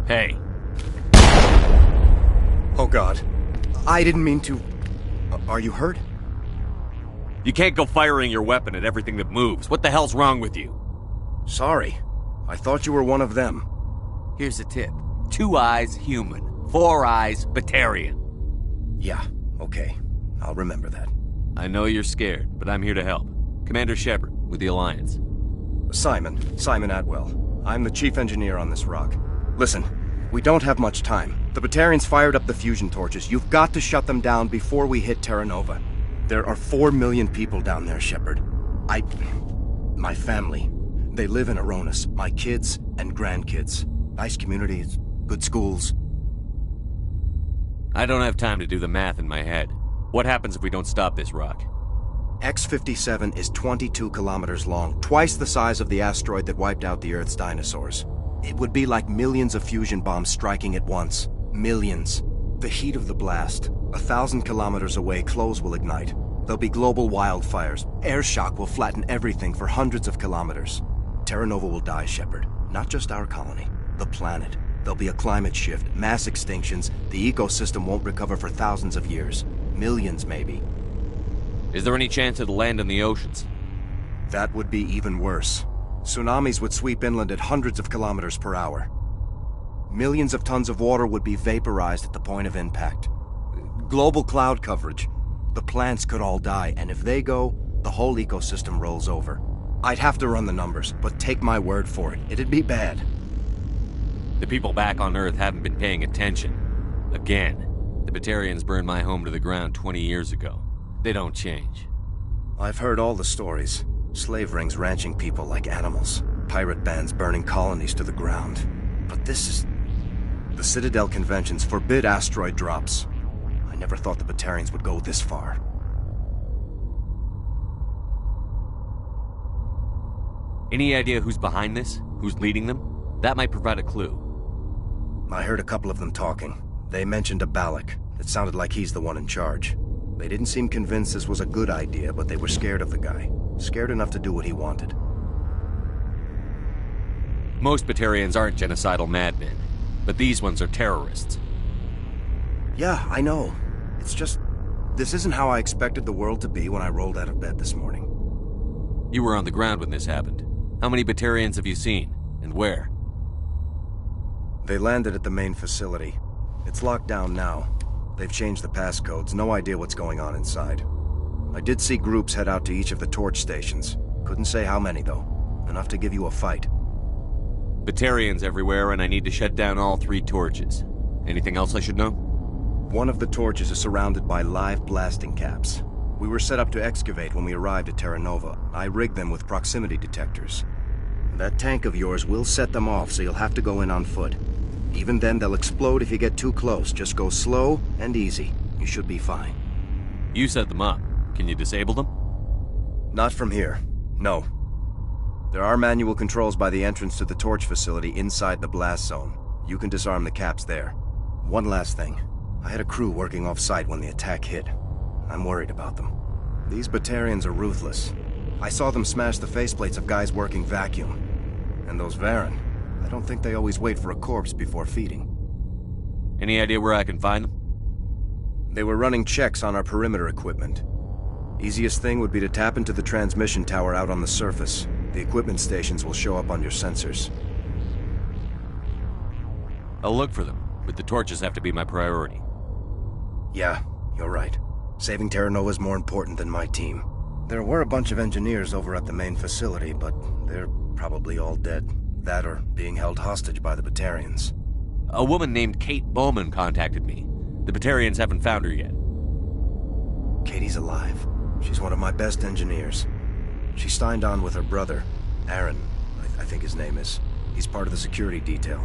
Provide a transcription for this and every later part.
Hey. Oh God. I didn't mean to... Are you hurt? You can't go firing your weapon at everything that moves. What the hell's wrong with you? Sorry. I thought you were one of them. Here's a tip. 2 eyes, human. 4 eyes, Batarian. Yeah, okay. I'll remember that. I know you're scared, but I'm here to help. Commander Shepard, with the Alliance. Simon Atwell. I'm the chief engineer on this rock. Listen, we don't have much time. The Batarians fired up the fusion torches. You've got to shut them down before we hit Terra Nova. There are 4 million people down there, Shepard. My family. They live in Aronis. My kids and grandkids. Nice communities, good schools. I don't have time to do the math in my head. What happens if we don't stop this rock? X-57 is 22 kilometers long, twice the size of the asteroid that wiped out the Earth's dinosaurs. It would be like millions of fusion bombs striking at once. Millions. The heat of the blast. 1,000 kilometers away, clothes will ignite. There'll be global wildfires. Air shock will flatten everything for hundreds of kilometers. Terra Nova will die, Shepard. Not just our colony. The planet. There'll be a climate shift, mass extinctions. The ecosystem won't recover for thousands of years. Millions, maybe. Is there any chance it'll land in the oceans? That would be even worse. Tsunamis would sweep inland at hundreds of kilometers per hour. Millions of tons of water would be vaporized at the point of impact. Global cloud coverage. The plants could all die, and if they go, the whole ecosystem rolls over. I'd have to run the numbers, but take my word for it. It'd be bad. The people back on Earth haven't been paying attention. Again. The Batarians burned my home to the ground 20 years ago. They don't change. I've heard all the stories. Slave rings ranching people like animals. Pirate bands burning colonies to the ground. But this is... The Citadel conventions forbid asteroid drops. I never thought the Batarians would go this far. Any idea who's behind this? Who's leading them? That might provide a clue. I heard a couple of them talking. They mentioned a Balak. It sounded like he's the one in charge. They didn't seem convinced this was a good idea, but they were scared of the guy. Scared enough to do what he wanted. Most Batarians aren't genocidal madmen, but these ones are terrorists. Yeah, I know. It's just... This isn't how I expected the world to be when I rolled out of bed this morning. You were on the ground when this happened. How many Batarians have you seen? And where? They landed at the main facility. It's locked down now. They've changed the passcodes. No idea what's going on inside. I did see groups head out to each of the torch stations. Couldn't say how many, though. Enough to give you a fight. Batarians everywhere, and I need to shut down all 3 torches. Anything else I should know? One of the torches is surrounded by live blasting caps. We were set up to excavate when we arrived at Terra Nova. I rigged them with proximity detectors. That tank of yours will set them off, so you'll have to go in on foot. Even then, they'll explode if you get too close. Just go slow and easy. You should be fine. You set them up. Can you disable them? Not from here. No. There are manual controls by the entrance to the torch facility inside the blast zone. You can disarm the caps there. One last thing. I had a crew working off-site when the attack hit. I'm worried about them. These Batarians are ruthless. I saw them smash the faceplates of guys working vacuum. And those Varen, I don't think they always wait for a corpse before feeding. Any idea where I can find them? They were running checks on our perimeter equipment. Easiest thing would be to tap into the transmission tower out on the surface. The equipment stations will show up on your sensors. I'll look for them, but the torches have to be my priority. Yeah, you're right. Saving Terra Nova is more important than my team. There were a bunch of engineers over at the main facility, but they're probably all dead. That or being held hostage by the Batarians. A woman named Kate Bowman contacted me. The Batarians haven't found her yet. Katie's alive. She's one of my best engineers. She signed on with her brother, Aaron, I think his name is. He's part of the security detail.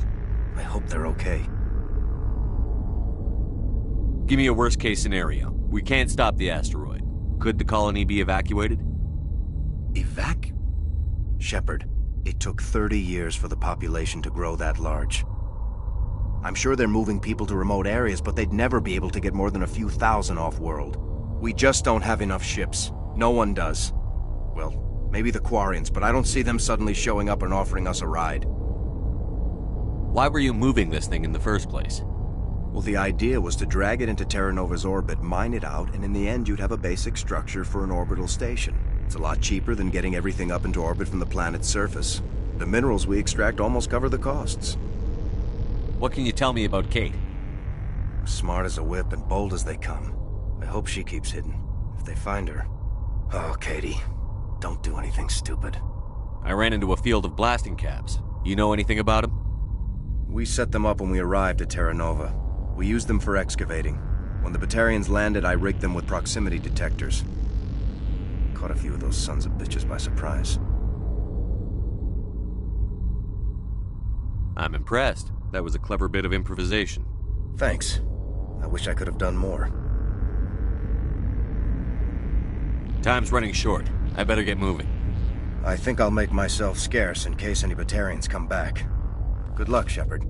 I hope they're okay. Give me a worst-case scenario. We can't stop the asteroid. Could the colony be evacuated? Shepard, it took 30 years for the population to grow that large. I'm sure they're moving people to remote areas, but they'd never be able to get more than a few thousand off-world. We just don't have enough ships. No one does. Well, maybe the Quarians, but I don't see them suddenly showing up and offering us a ride. Why were you moving this thing in the first place? Well, the idea was to drag it into Terra Nova's orbit, mine it out, and in the end you'd have a basic structure for an orbital station. It's a lot cheaper than getting everything up into orbit from the planet's surface. The minerals we extract almost cover the costs. What can you tell me about Kate? Smart as a whip and bold as they come. I hope she keeps hidden. If they find her... Oh, Katie, don't do anything stupid. I ran into a field of blasting caps. You know anything about them? We set them up when we arrived at Terra Nova. We used them for excavating. When the Batarians landed, I rigged them with proximity detectors. Caught a few of those sons of bitches by surprise. I'm impressed. That was a clever bit of improvisation. Thanks. I wish I could have done more. Time's running short. I better get moving. I think I'll make myself scarce in case any Batarians come back. Good luck, Shepard.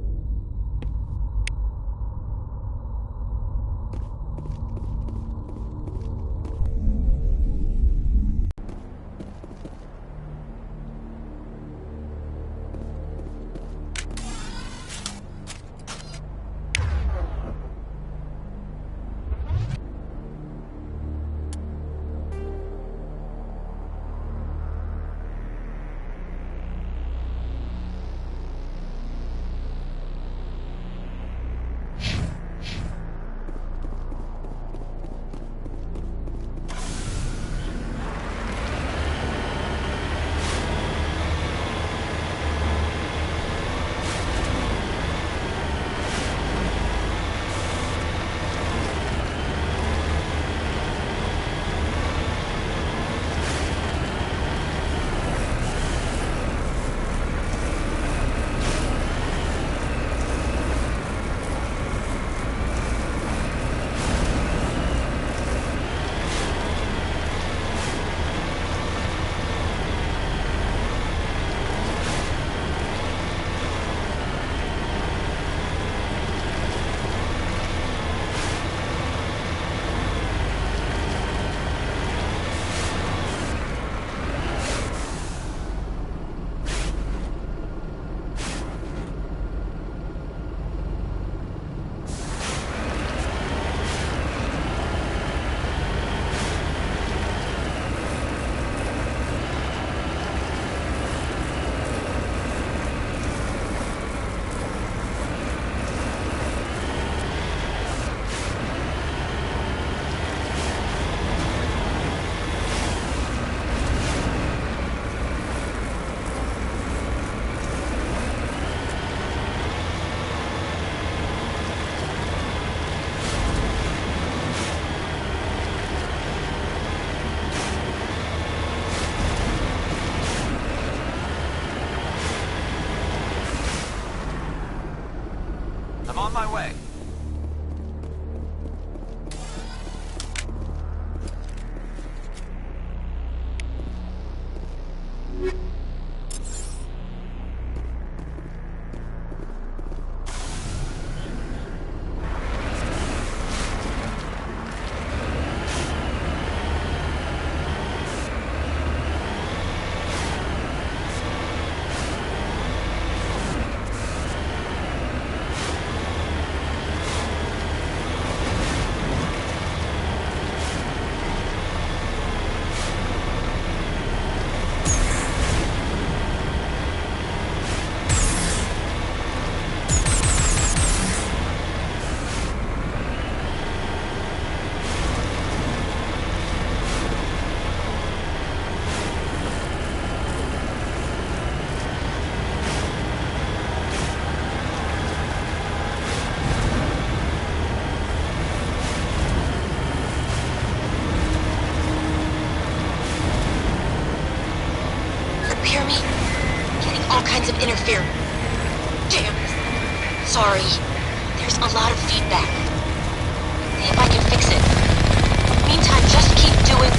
I'm on my way. Hear me? Getting all kinds of interference. Damn. Sorry. There's a lot of feedback. See if I can fix it. Meantime, just keep doing...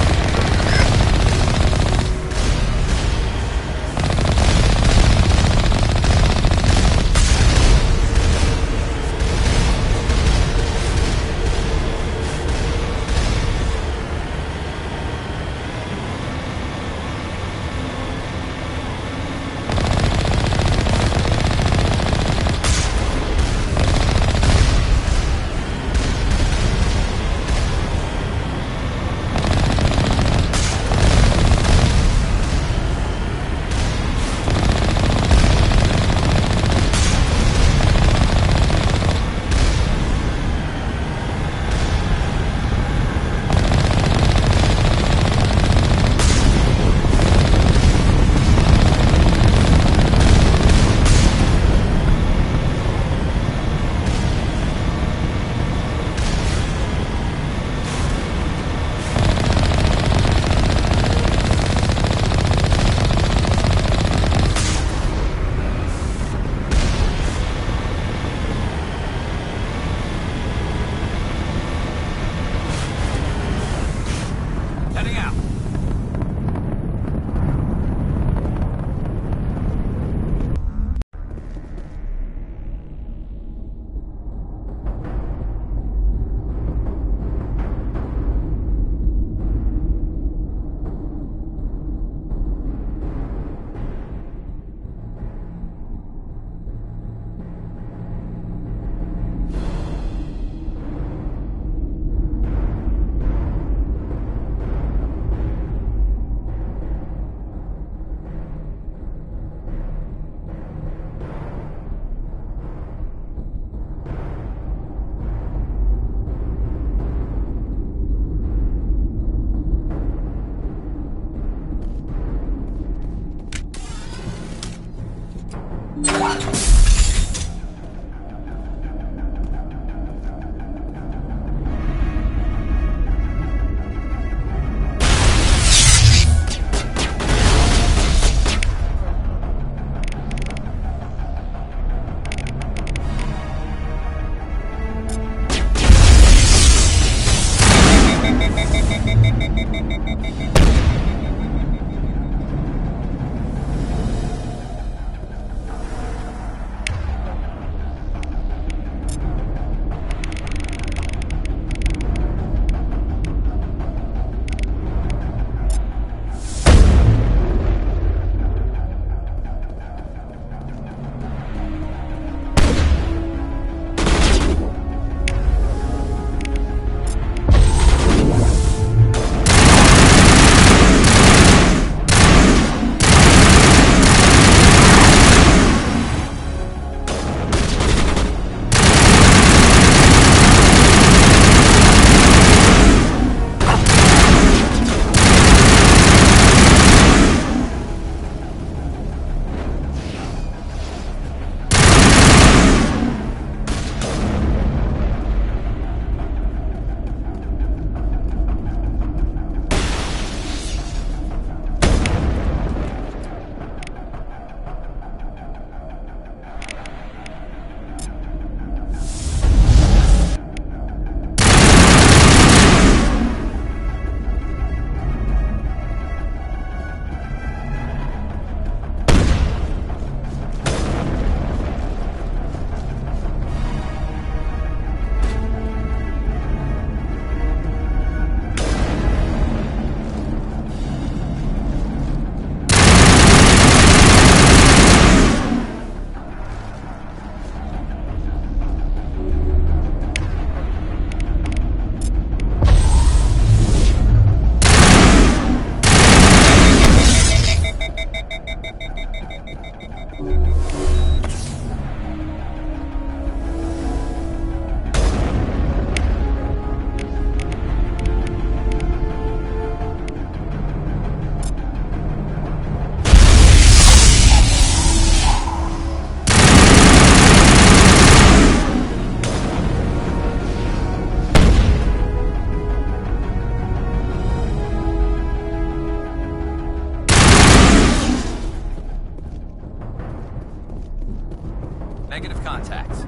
Negative contact.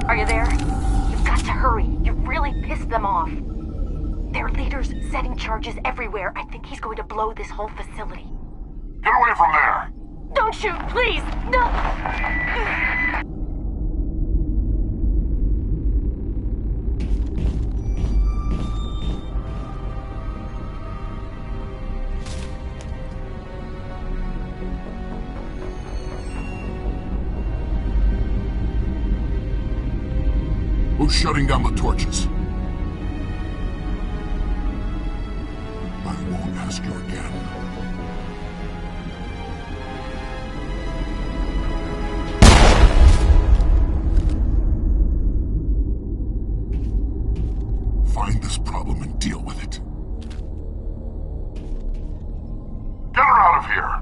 Are you there? You've got to hurry. You've really pissed them off. Their leader's setting charges everywhere. I think he's going to blow this whole facility. Get away from there! Don't shoot, please! No! Who's shutting down the torches? I won't ask you again. Find this problem and deal with it. Get her out of here!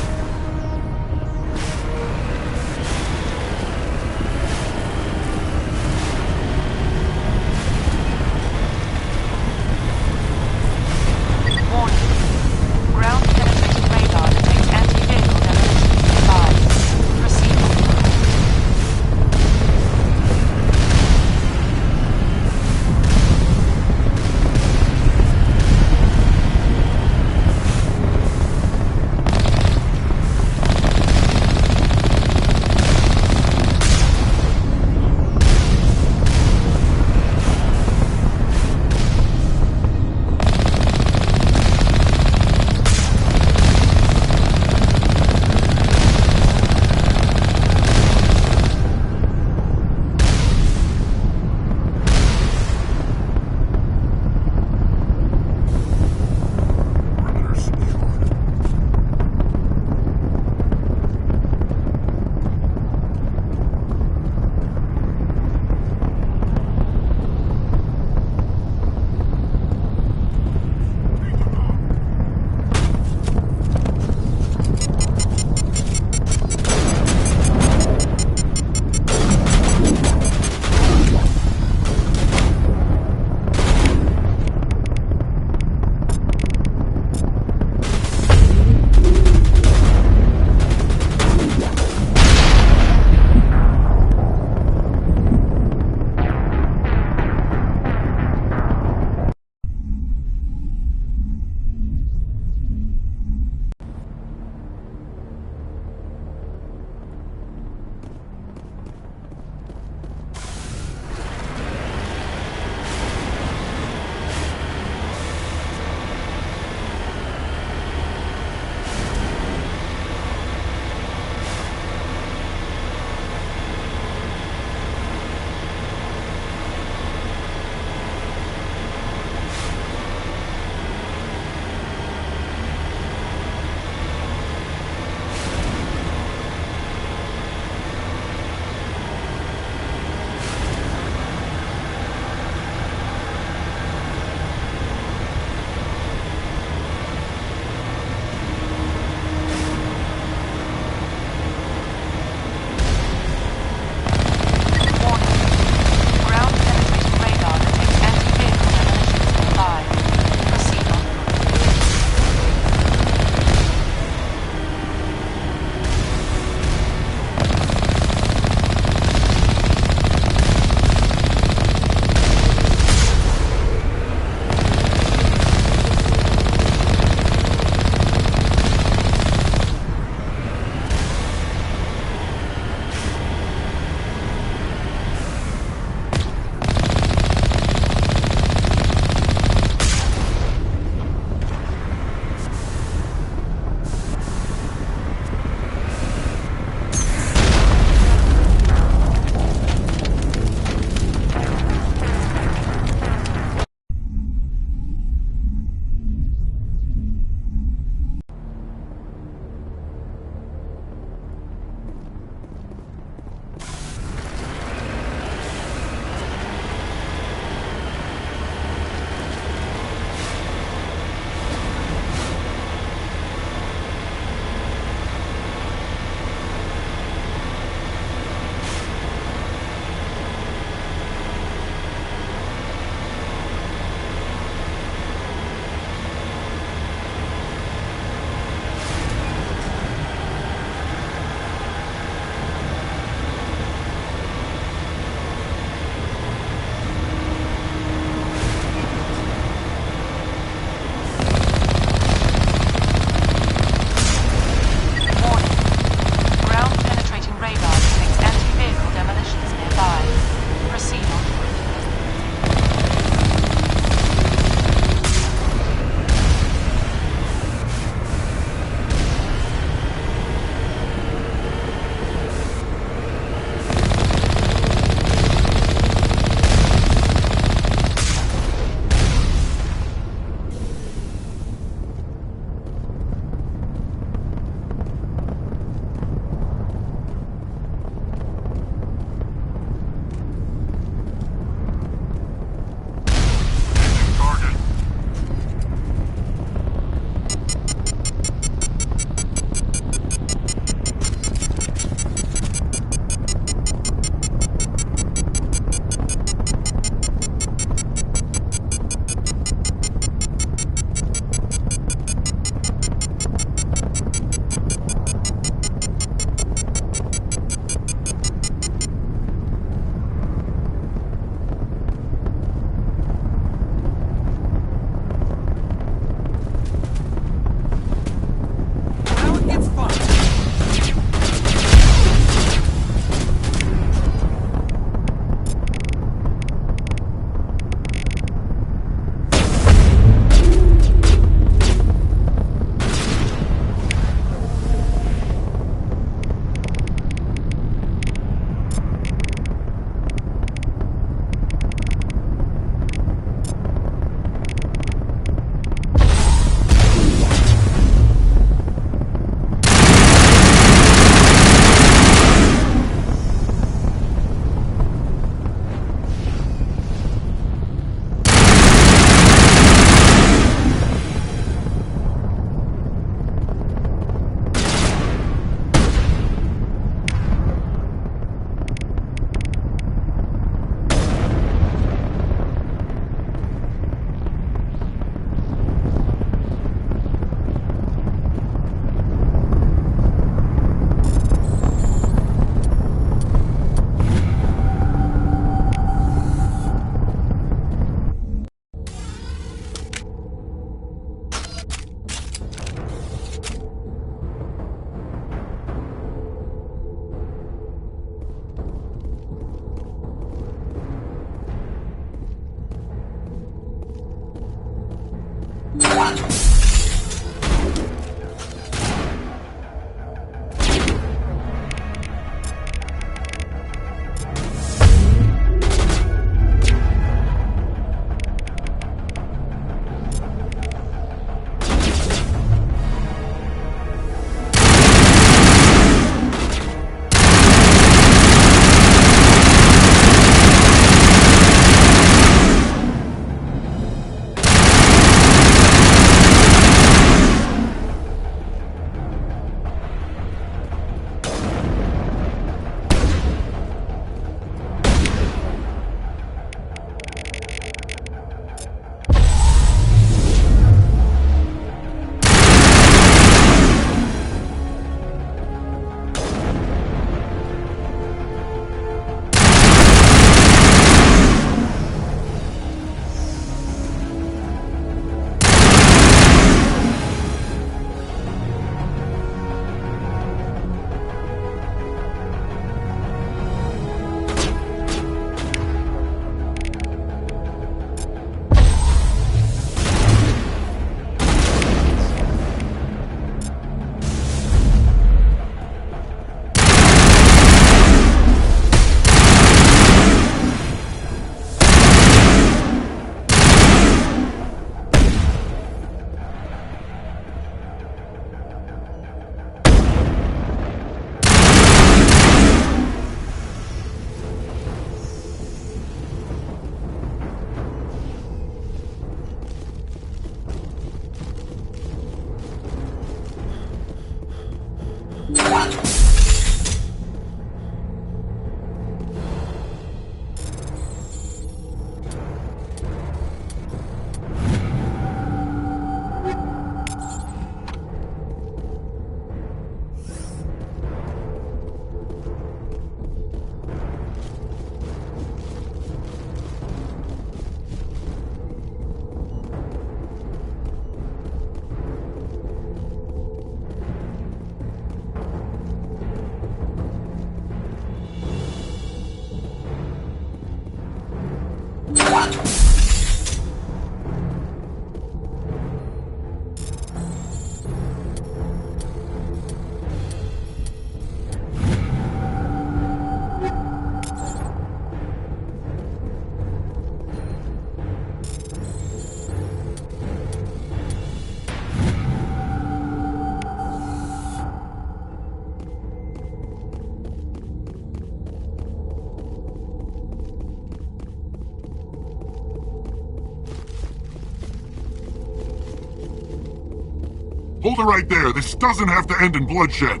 Hold it right there. This doesn't have to end in bloodshed.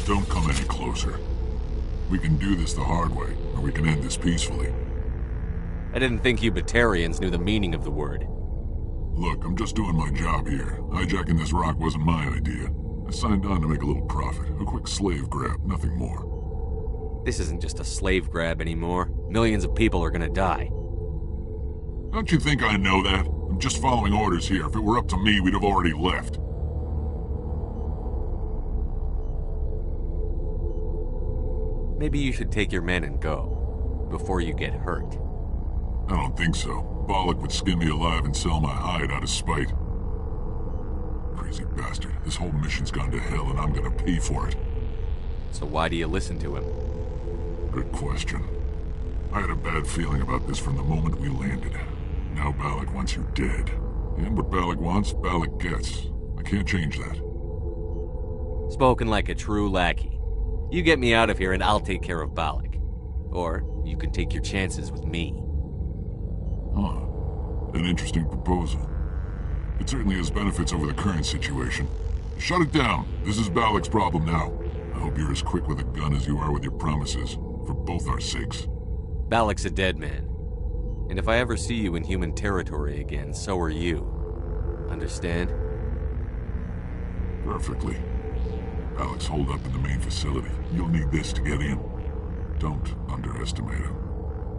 Don't come any closer. We can do this the hard way, or we can end this peacefully. I didn't think you Batarians knew the meaning of the word. Look, I'm just doing my job here. Hijacking this rock wasn't my idea. I signed on to make a little profit. A quick slave grab, nothing more. This isn't just a slave grab anymore. Millions of people are gonna die. Don't you think I know that? I'm just following orders here. If it were up to me, we'd have already left. Maybe you should take your men and go, before you get hurt. I don't think so. Balak would skin me alive and sell my hide out of spite. Crazy bastard. This whole mission's gone to hell and I'm gonna pay for it. So why do you listen to him? Good question. I had a bad feeling about this from the moment we landed. Now Balak wants you dead. And what Balak wants, Balak gets. I can't change that. Spoken like a true lackey. You get me out of here and I'll take care of Balak. Or you can take your chances with me. Huh. An interesting proposal. It certainly has benefits over the current situation. Shut it down. This is Balak's problem now. I hope you're as quick with a gun as you are with your promises. For both our sakes. Balak's a dead man. And if I ever see you in human territory again, so are you. Understand? Perfectly. Balak's holed up in the main facility. You'll need this to get in. Don't underestimate him.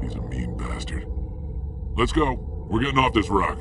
He's a mean bastard. Let's go. We're getting off this rock.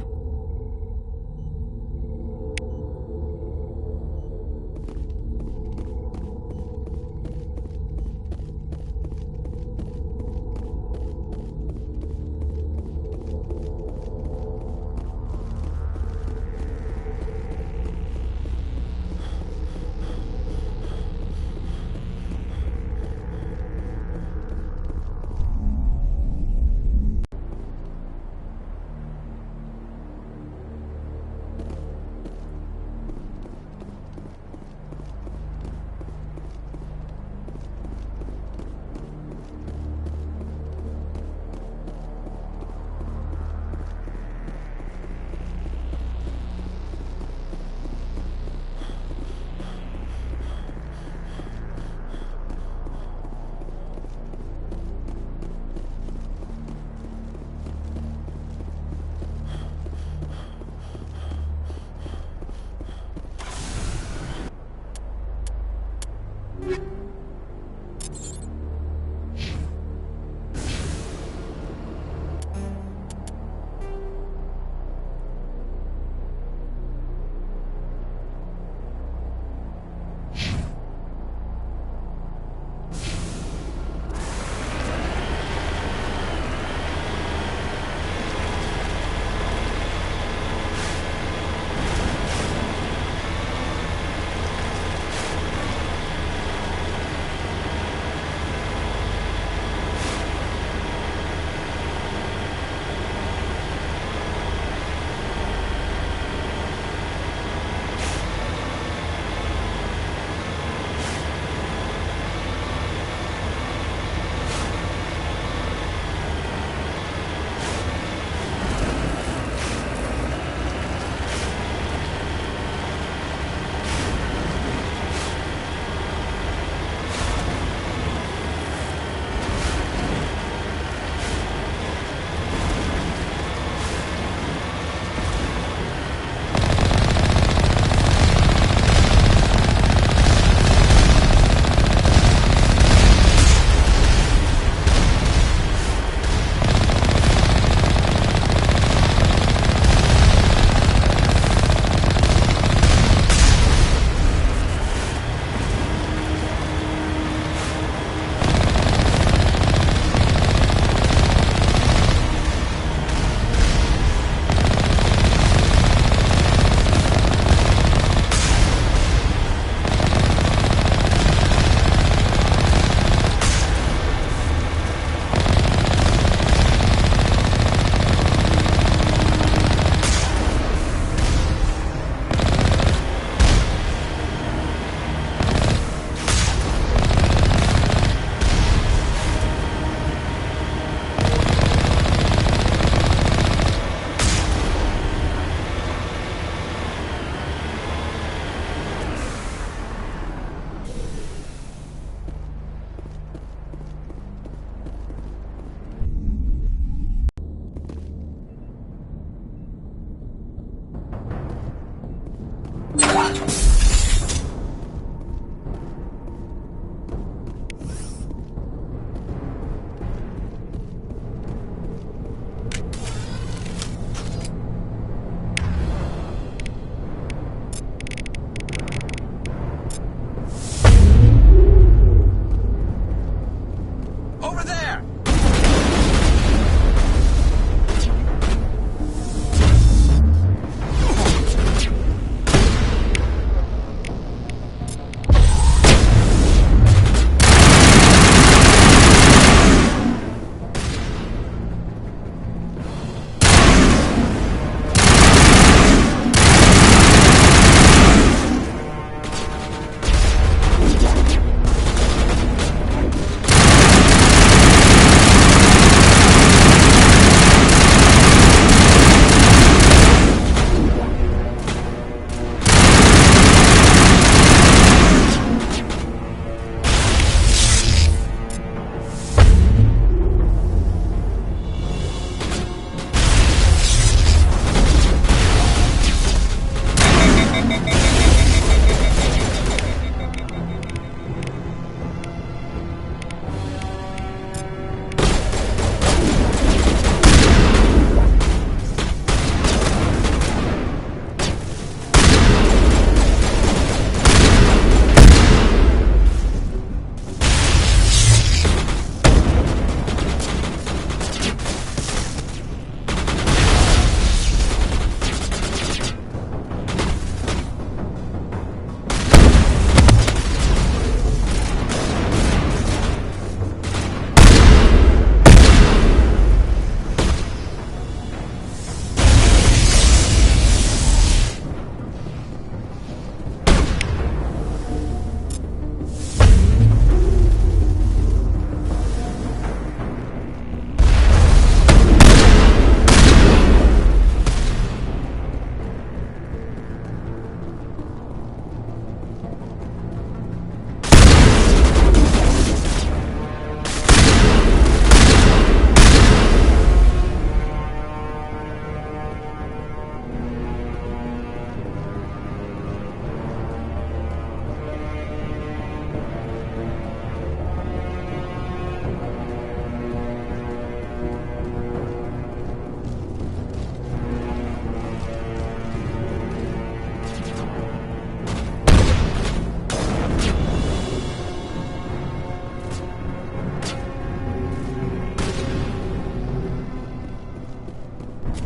Over there!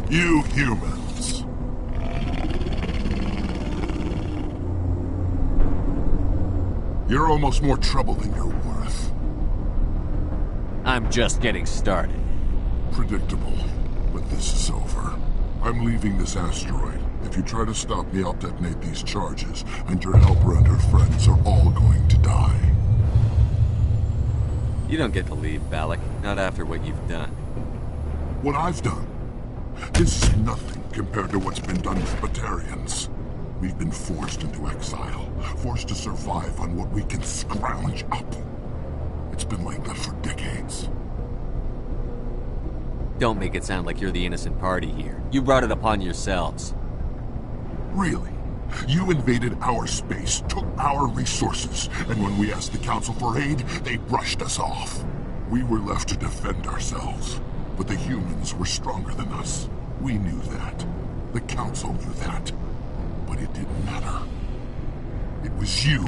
You humans. You're almost more trouble than you're worth. I'm just getting started. Predictable, but this is over. I'm leaving this asteroid. If you try to stop me, I'll detonate these charges, and your helper and her friends are all going to die. You don't get to leave, Balak. Not after what you've done. What I've done? This is nothing compared to what's been done with Batarians. We've been forced into exile, forced to survive on what we can scrounge up. It's been like that for decades. Don't make it sound like you're the innocent party here. You brought it upon yourselves. Really? You invaded our space, took our resources, and when we asked the Council for aid, they brushed us off. We were left to defend ourselves, but the humans were stronger than us. We knew that. The Council knew that. But it didn't matter. It was you.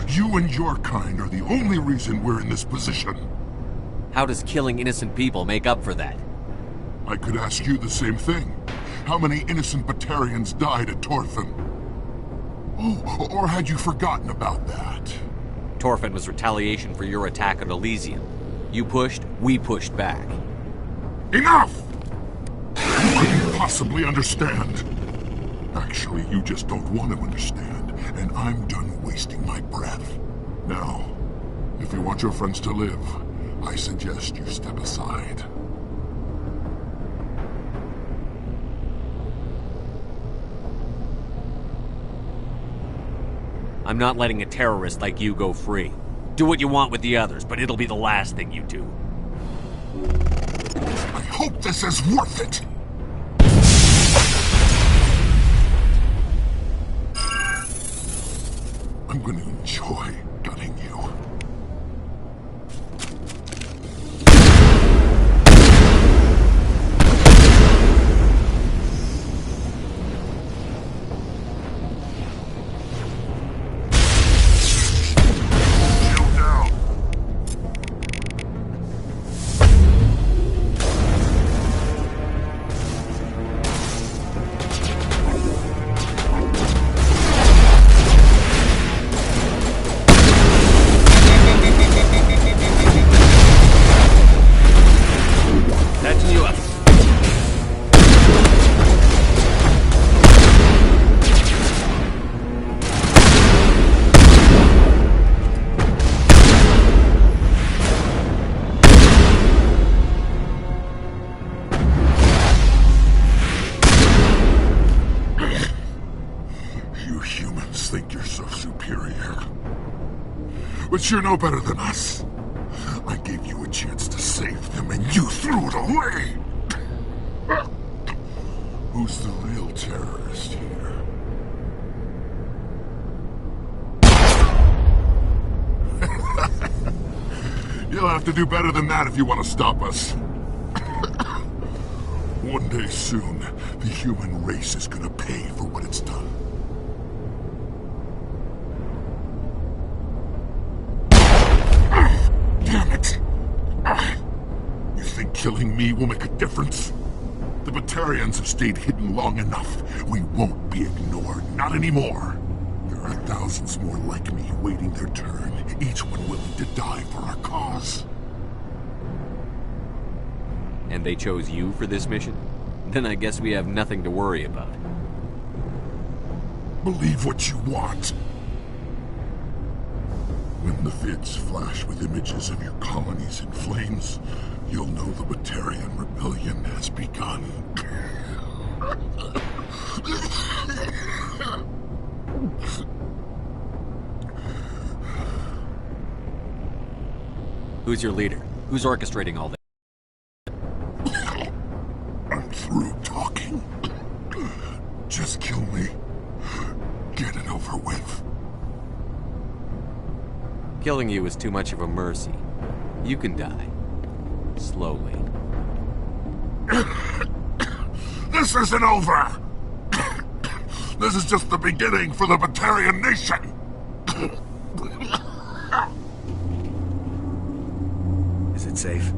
You and your kind are the only reason we're in this position. How does killing innocent people make up for that? I could ask you the same thing. How many innocent Batarians died at Torfan? Oh, or had you forgotten about that? Torfan was retaliation for your attack on Elysium. You pushed, we pushed back. Enough! You couldn't possibly understand. Actually, you just don't want to understand, and I'm done wasting my breath. Now, if you want your friends to live, I suggest you step aside. I'm not letting a terrorist like you go free. Do what you want with the others, but it'll be the last thing you do. I hope this is worth it! I'm going to enjoy gunning you. Catching you up. You humans think you're so superior. But you're no better than us. I gave you a chance to save them, and you threw it away! Who's the real terrorist here? You'll have to do better than that if you want to stop us. One day soon, the human race is gonna pay for what it's done. Damn it! You think killing me will make a difference? The Batarians have stayed hidden long enough. We won't be ignored, not anymore. There are thousands more like me waiting their turn, each one willing to die for our cause. And they chose you for this mission? Then I guess we have nothing to worry about. Believe what you want. When the vids flash with images of your colonies in flames, you'll know the Batarian rebellion has begun. Who's your leader? Who's orchestrating all this? I'm through talking. Just kill me. Get it over with. Killing you is too much of a mercy. You can die. Slowly. This isn't over! This is just the beginning for the Batarian nation! Is it safe?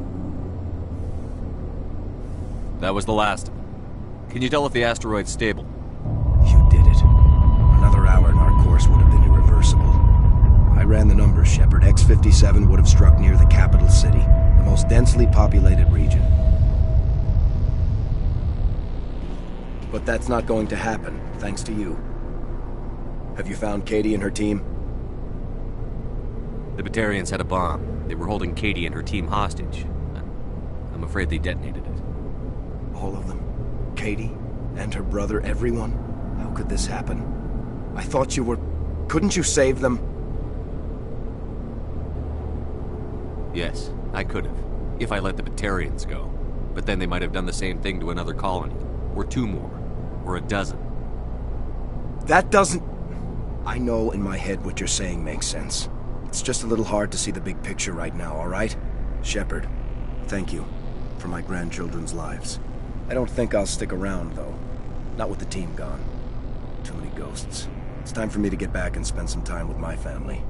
That was the last of them. Can you tell if the asteroid's stable? You did it. Another hour and our course would have been irreversible. I ran the numbers, Shepard. X-57 would have struck near the capital city, the most densely populated region. But that's not going to happen, thanks to you. Have you found Katie and her team? The Batarians had a bomb. They were holding Katie and her team hostage. I'm afraid they detonated it. All of them? Katie? And her brother? Everyone? How could this happen? I thought you were... Couldn't you save them? Yes, I could have. If I let the Batarians go. But then they might have done the same thing to another colony. Or two more. Or a dozen. That doesn't... I know in my head what you're saying makes sense. It's just a little hard to see the big picture right now, all right? Shepard, thank you for my grandchildren's lives. I don't think I'll stick around, though. Not with the team gone. Too many ghosts. It's time for me to get back and spend some time with my family.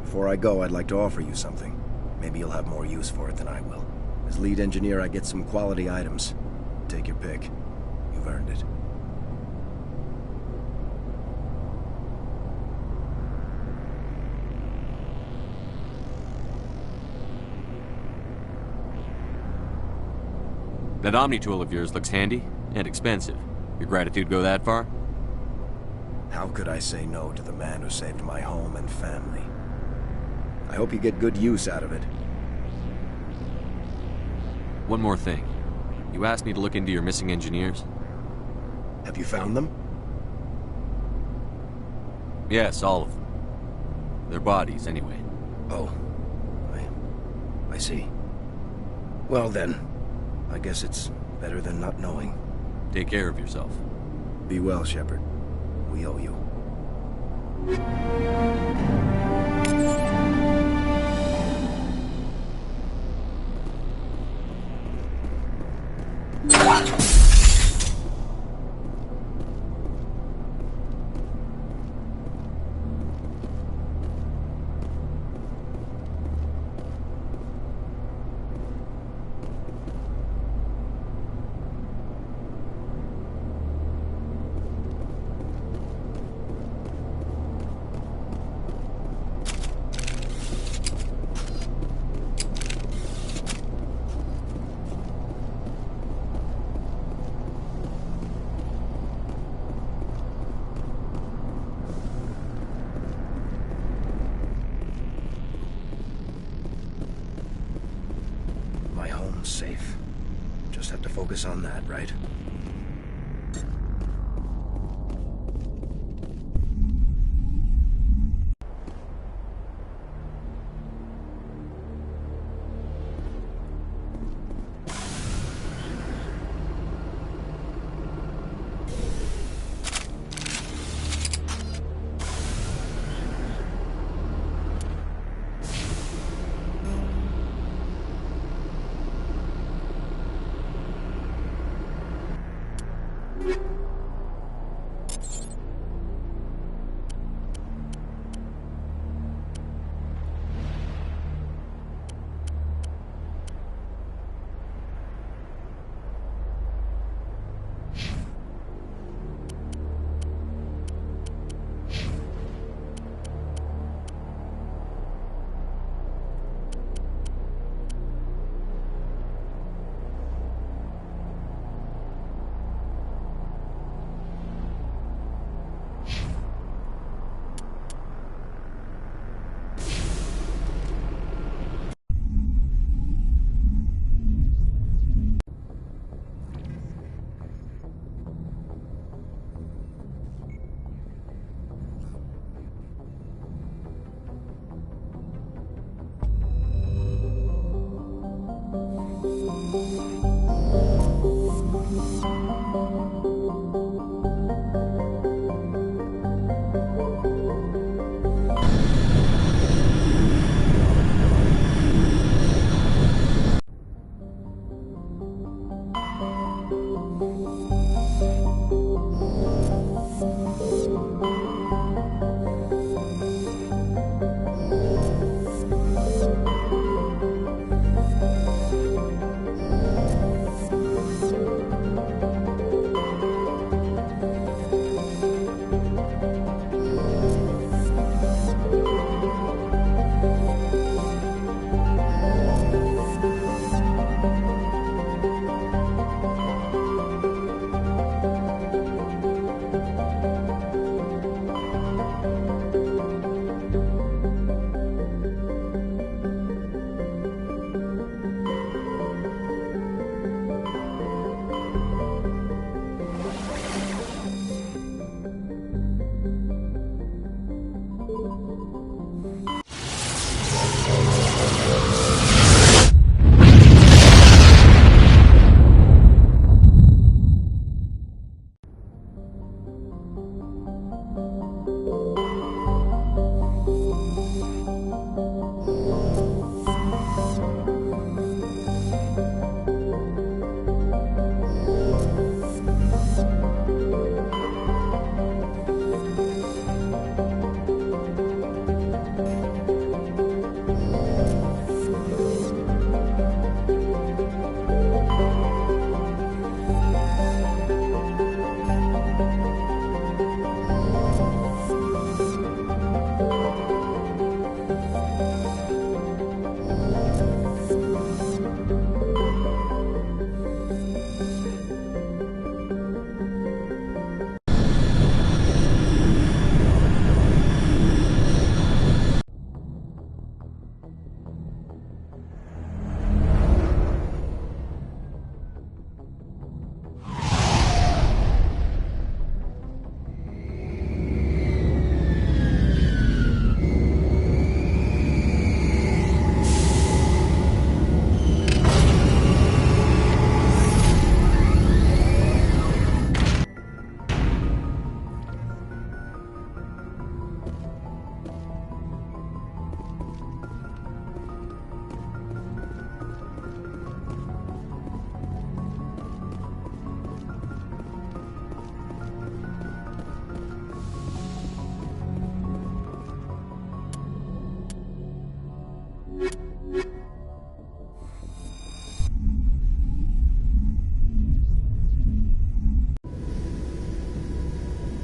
Before I go, I'd like to offer you something. Maybe you'll have more use for it than I will. As lead engineer, I get some quality items. Take your pick. You've earned it. That Omni tool of yours looks handy and expensive. Your gratitude go that far? How could I say no to the man who saved my home and family? I hope you get good use out of it. One more thing. You asked me to look into your missing engineers? Have you found them? Yes, all of them. Their bodies, anyway. Oh. I see. Well then, I guess it's better than not knowing. Take care of yourself. Be well, Shepard. We owe you. My home's safe. Just have to focus on that, right?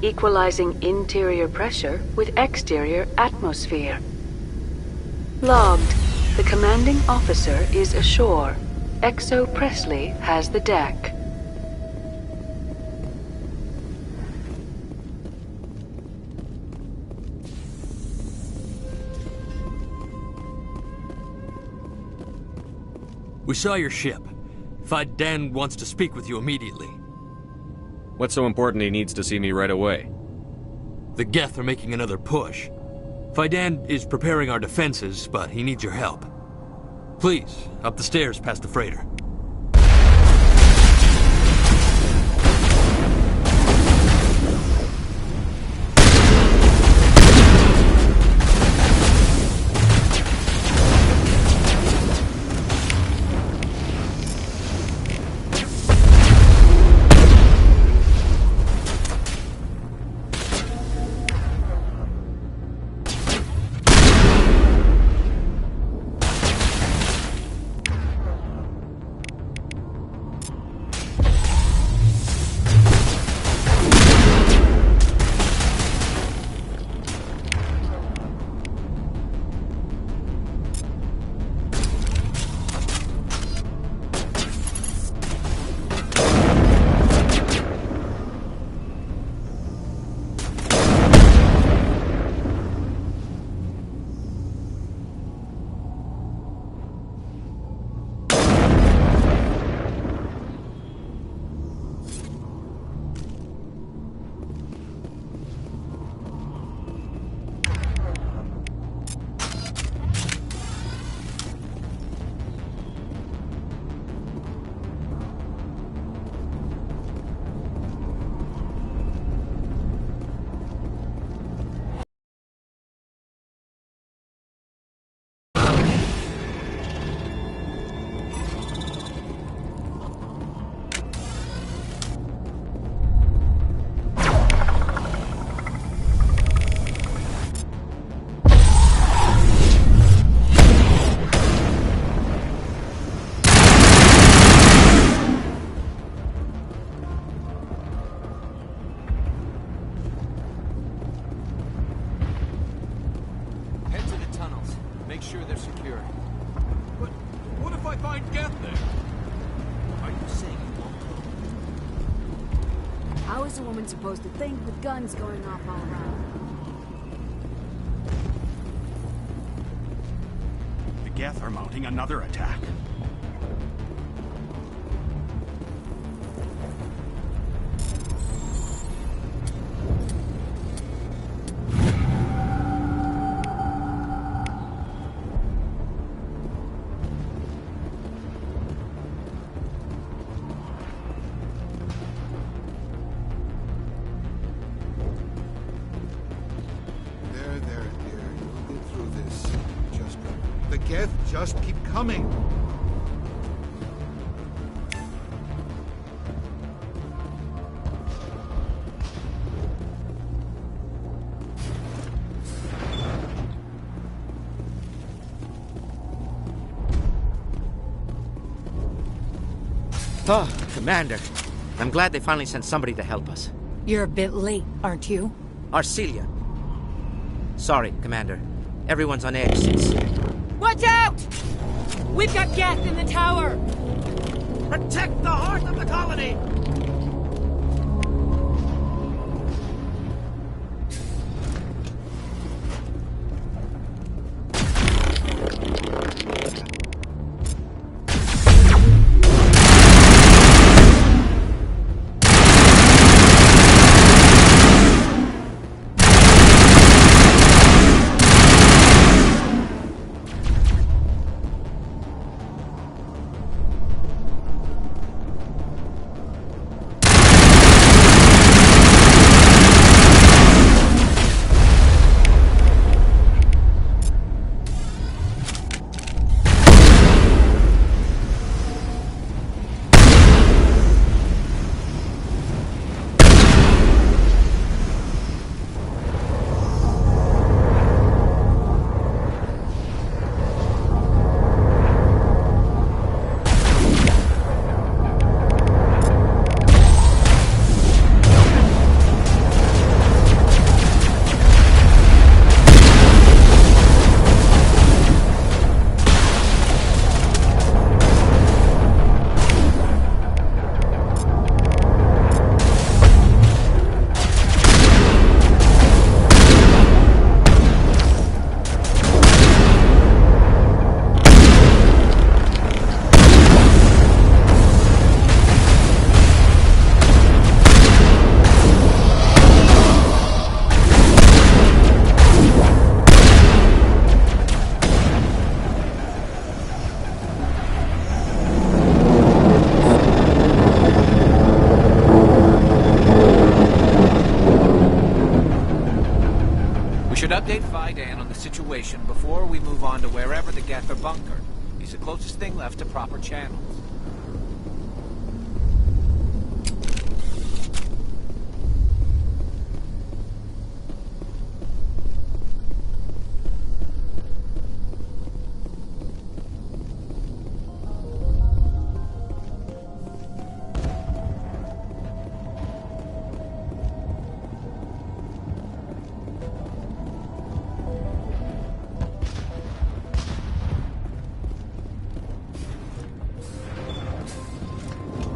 equalizing interior pressure with exterior atmosphere. Logged. The commanding officer is ashore. Exo Presley has the deck. We saw your ship. Faidan wants to speak with you immediately. What's so important he needs to see me right away? The Geth are making another push. Faidan is preparing our defenses, but he needs your help. Please, up the stairs past the freighter. Make sure they're secure. But what if I find Geth there? Are you saying you won't go? How is a woman supposed to think with guns going off all around? The Geth are mounting another attack. Just keep coming. Oh, Commander. I'm glad they finally sent somebody to help us. You're a bit late, aren't you? Arcelia. Sorry, Commander. Everyone's on edge since... Watch out! We've got Geth in the tower! Protect the heart of the colony! situation before we move on to wherever the Geth are bunkered. He's the closest thing left to proper channels.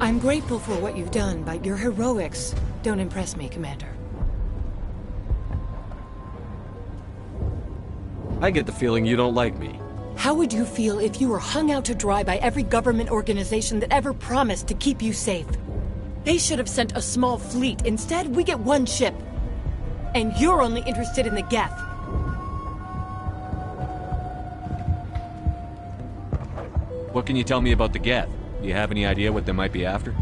I'm grateful for what you've done, but your heroics don't impress me, Commander. I get the feeling you don't like me. How would you feel if you were hung out to dry by every government organization that ever promised to keep you safe? They should have sent a small fleet. Instead, we get one ship. And you're only interested in the Geth. What can you tell me about the Geth? Do you have any idea what they might be after?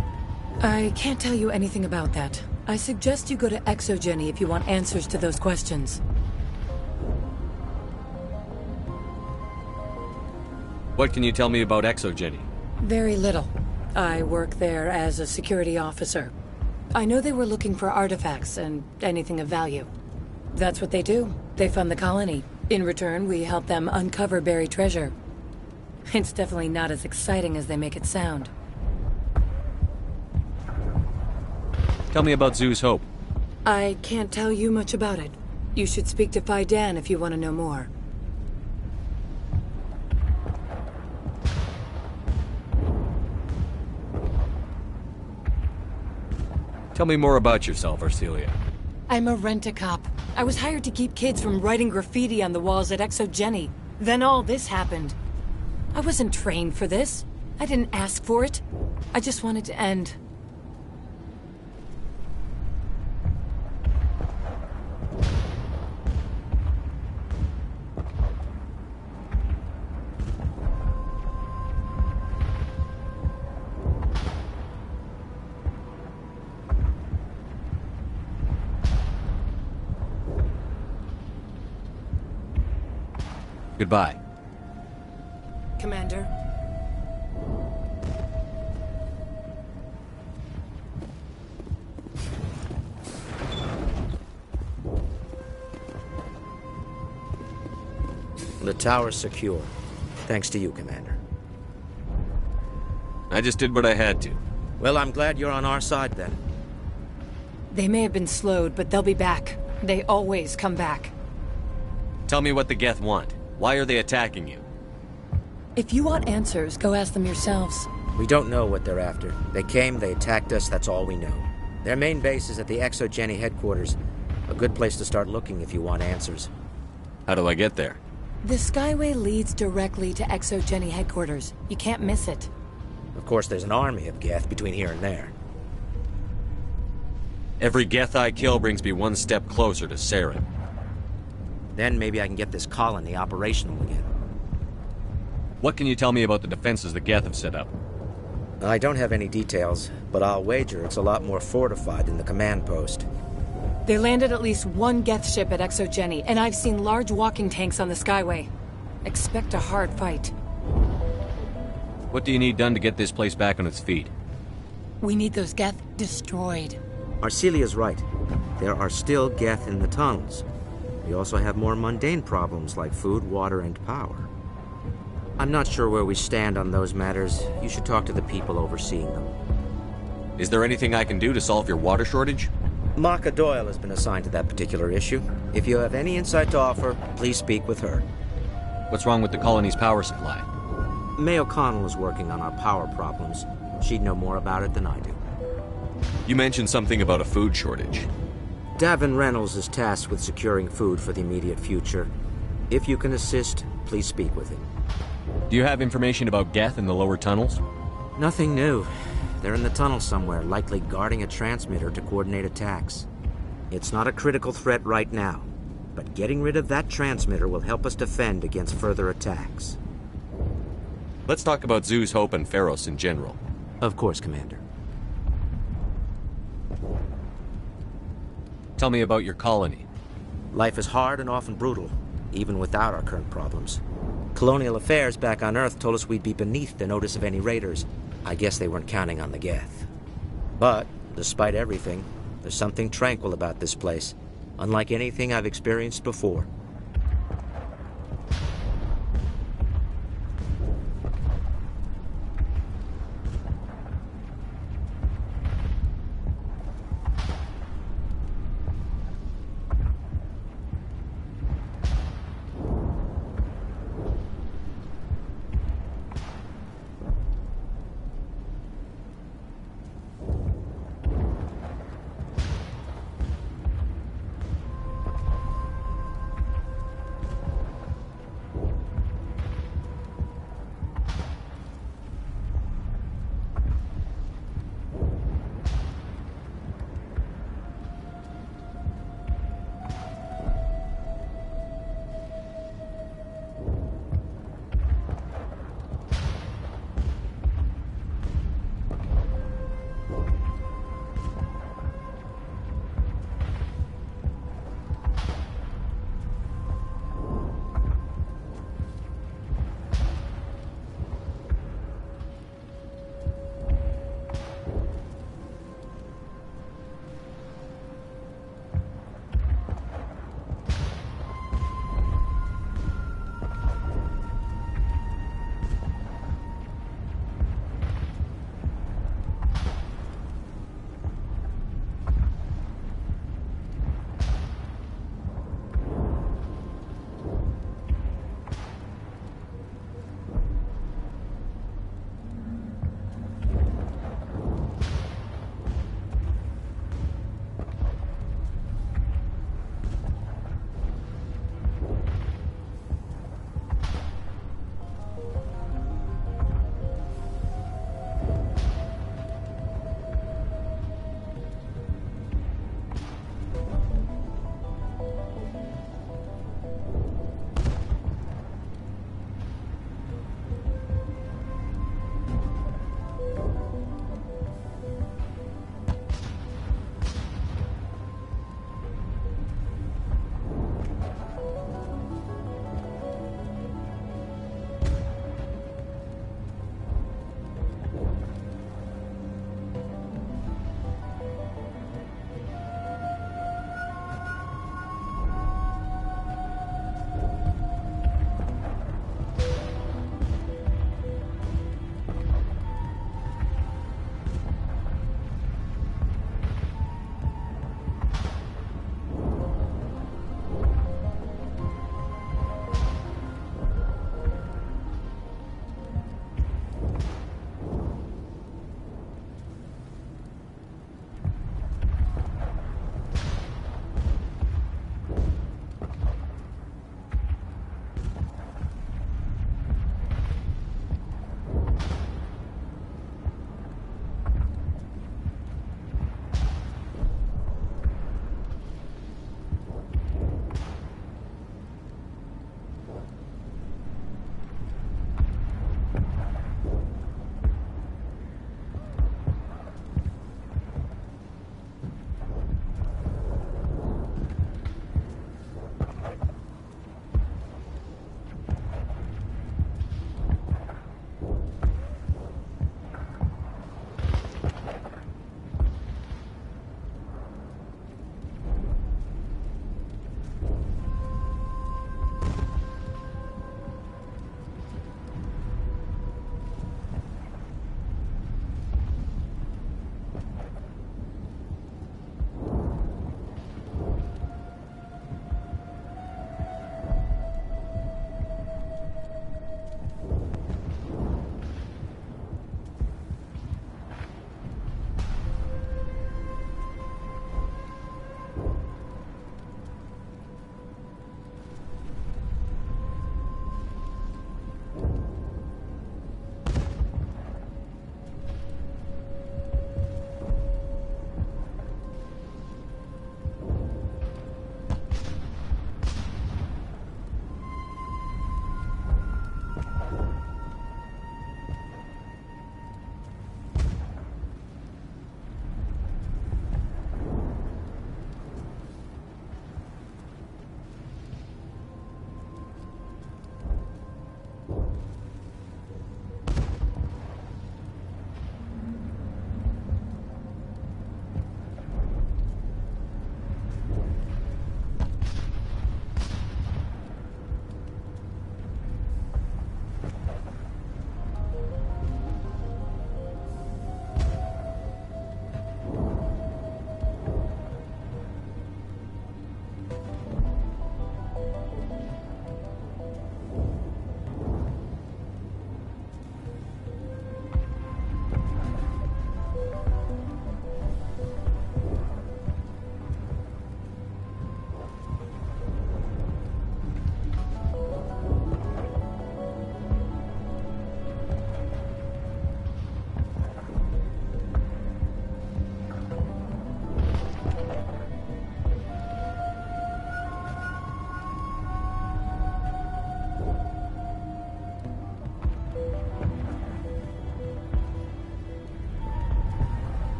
I can't tell you anything about that. I suggest you go to Exogeny if you want answers to those questions. What can you tell me about Exogeny? Very little. I work there as a security officer. I know they were looking for artifacts and anything of value. That's what they do. They fund the colony. In return, we help them uncover buried treasure. It's definitely not as exciting as they make it sound. Tell me about Zoo's Hope. I can't tell you much about it. You should speak to Fidan if you want to know more. Tell me more about yourself, Arcelia. I'm a rent-a-cop. I was hired to keep kids from writing graffiti on the walls at Exogeny. Then all this happened. I wasn't trained for this. I didn't ask for it. I just wanted to end. Goodbye. Commander. The tower's secure. Thanks to you, Commander. I just did what I had to. Well, I'm glad you're on our side, then. They may have been slowed, but they'll be back. They always come back. Tell me what the Geth want. Why are they attacking you? If you want answers, go ask them yourselves. We don't know what they're after. They came, they attacked us, that's all we know. Their main base is at the Exogeny headquarters. A good place to start looking if you want answers. How do I get there? The Skyway leads directly to Exogeny headquarters. You can't miss it. Of course, there's an army of Geth between here and there. Every Geth I kill brings me one step closer to Saren. Then maybe I can get this colony operational again. What can you tell me about the defenses the Geth have set up? I don't have any details, but I'll wager it's a lot more fortified than the command post. They landed at least one Geth ship at Exogeny, and I've seen large walking tanks on the Skyway. Expect a hard fight. What do you need done to get this place back on its feet? We need those Geth destroyed. Arcelia's right. There are still Geth in the tunnels. We also have more mundane problems like food, water, and power. I'm not sure where we stand on those matters. You should talk to the people overseeing them. Is there anything I can do to solve your water shortage? Maka Doyle has been assigned to that particular issue. If you have any insight to offer, please speak with her. What's wrong with the colony's power supply? May O'Connell is working on our power problems. She'd know more about it than I do. You mentioned something about a food shortage. Davin Reynolds is tasked with securing food for the immediate future. If you can assist, please speak with him. Do you have information about Geth in the lower tunnels? Nothing new. They're in the tunnel somewhere, likely guarding a transmitter to coordinate attacks. It's not a critical threat right now, but getting rid of that transmitter will help us defend against further attacks. Let's talk about Zoo's Hope and Pharos in general. Of course, Commander. Tell me about your colony. Life is hard and often brutal. even without our current problems. Colonial affairs back on Earth told us we'd be beneath the notice of any raiders. I guess they weren't counting on the Geth. But, despite everything, there's something tranquil about this place, unlike anything I've experienced before.